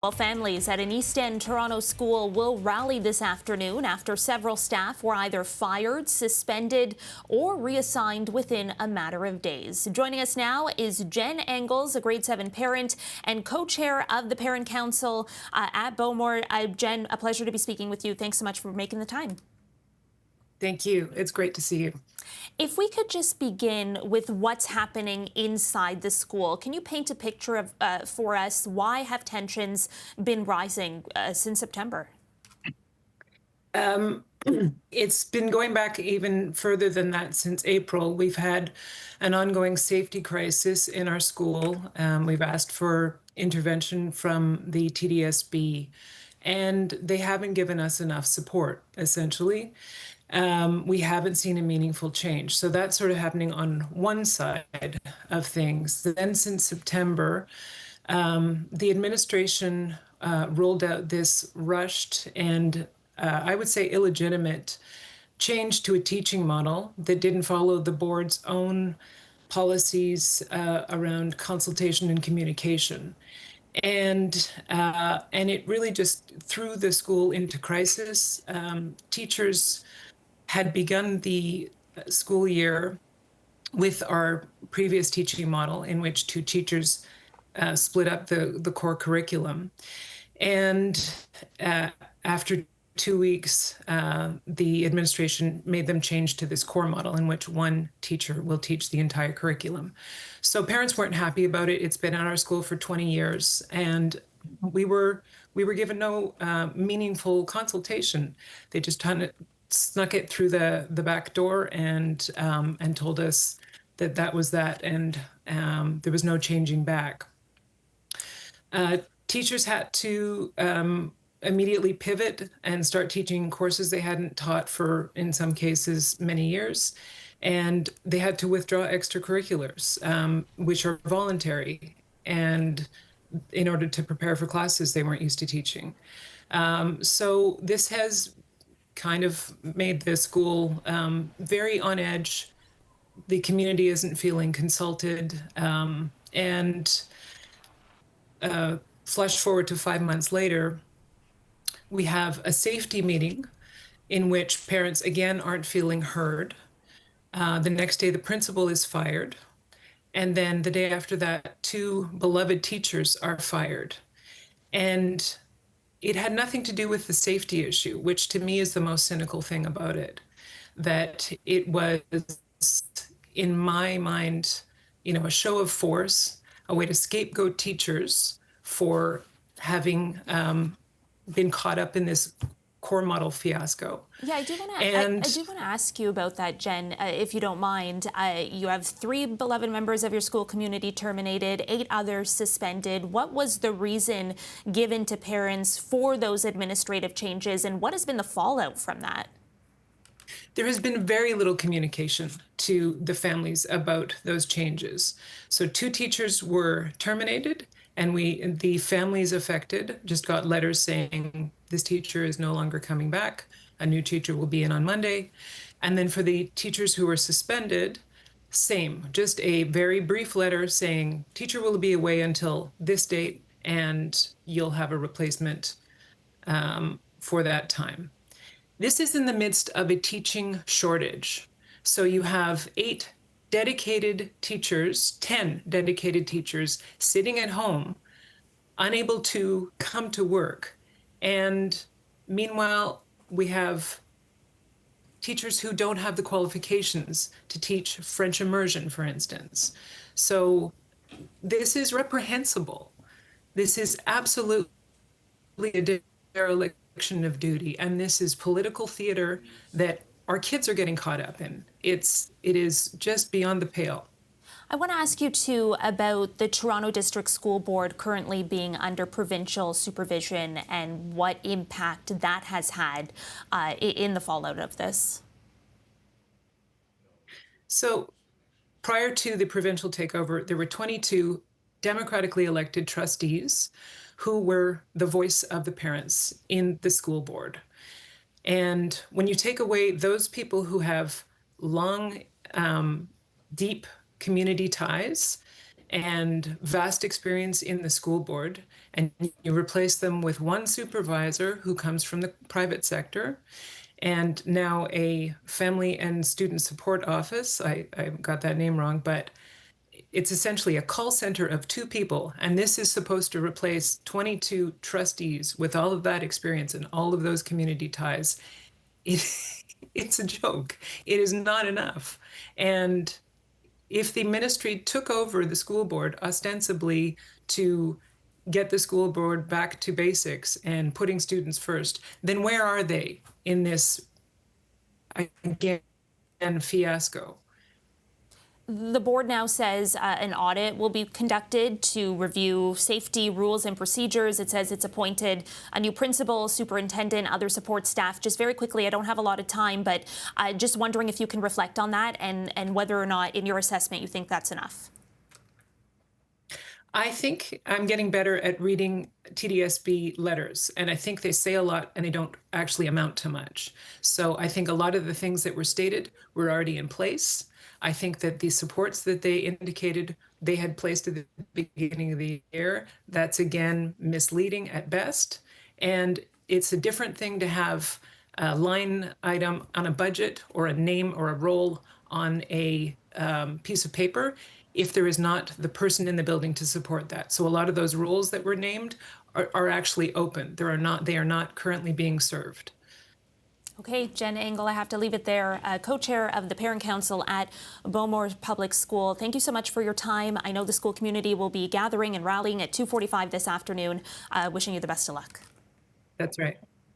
Well, families at an East End Toronto school will rally this afternoon after several staff were either fired, suspended, or reassigned within a matter of days. Joining us now is Jenn Engels, a grade 7 parent and co-chair of the Parent Council at Bowmore. Jenn, a pleasure to be speaking with you. Thanks so much for making the time. Thank you. It's great to see you. If we could just begin with what's happening inside the school, can you paint a picture of for us? Why have tensions been rising since September? It's been going back even further than that since April. We've had an ongoing safety crisis in our school. We've asked for intervention from the TDSB, and they haven't given us enough support, essentially. We haven't seen a meaningful change. So that's sort of happening on one side of things. Then since September, the administration rolled out this rushed and I would say illegitimate change to a teaching model that didn't follow the board's own policies around consultation and communication. And it really just threw the school into crisis. Teachers had begun the school year with our previous teaching model in which two teachers split up the core curriculum. And after 2 weeks, the administration made them change to this core model in which one teacher will teach the entire curriculum. So parents weren't happy about it. It's been at our school for 20 years, and we were given no meaningful consultation. They just snuck it through the back door and told us that was that, and there was no changing back. Teachers had to immediately pivot and start teaching courses they hadn't taught for, in some cases, many years. And they had to withdraw extracurriculars, which are voluntary, and in order to prepare for classes they weren't used to teaching. So this has kind of made the school very on edge. The community isn't feeling consulted, and flash forward to 5 months later, we have a safety meeting in which parents again aren't feeling heard. The next day the principal is fired, and then the day after that 2 beloved teachers are fired. And it had nothing to do with the safety issue, which to me is the most cynical thing about it, that it was, in my mind, a show of force, a way to scapegoat teachers for having been caught up in this core model fiasco. Yeah, I do want to ask you about that, Jenn, if you don't mind. You have 3 beloved members of your school community terminated, 8 others suspended. What was the reason given to parents for those administrative changes, and what has been the fallout from that? There has been very little communication to the families about those changes. So 2 teachers were terminated, and the families affected just got letters saying this teacher is no longer coming back. A new teacher will be in on Monday. And then for the teachers who were suspended, same, just a very brief letter saying teacher will be away until this date and you'll have a replacement for that time. This is in the midst of a teaching shortage. So you have 8 dedicated teachers, 10 dedicated teachers sitting at home, unable to come to work. And meanwhile, we have teachers who don't have the qualifications to teach French immersion, for instance. So this is reprehensible. This is absolutely a dereliction of duty, and this is political theater that our kids are getting caught up in. It is just beyond the pale. I want to ask you, too, about the Toronto District School Board currently being under provincial supervision and what impact that has had in the fallout of this. So prior to the provincial takeover, there were 22 democratically elected trustees who were the voice of the parents in the school board. And when you take away those people who have long, deep community ties and vast experience in the school board, and you replace them with one supervisor who comes from the private sector, and now a family and student support office. I got that name wrong, but it's essentially a call center of two people, and this is supposed to replace 22 trustees with all of that experience and all of those community ties. It's a joke. It is not enough. And if the ministry took over the school board ostensibly to get the school board back to basics and putting students first, then where are they in this, again, fiasco? The board now says an audit will be conducted to review safety rules and procedures. It says it's appointed a new principal, superintendent, other support staff. Just very quickly, I don't have a lot of time, but just wondering if you can reflect on that and whether or not, in your assessment, you think that's enough. I think I'm getting better at reading TDSB letters, and I think they say a lot and they don't actually amount to much. So I think a lot of the things that were stated were already in place. I think that the supports that they indicated they had placed at the beginning of the year, that's again misleading at best. And it's a different thing to have a line item on a budget or a name or a role on a piece of paper if there is not the person in the building to support that. So a lot of those roles that were named are actually open. They are not currently being served. Okay, Jenn Engels, I have to leave it there, co-chair of the Parent Council at Bowmore Public School. Thank you so much for your time. I know the school community will be gathering and rallying at 2:45 this afternoon. Wishing you the best of luck. That's right.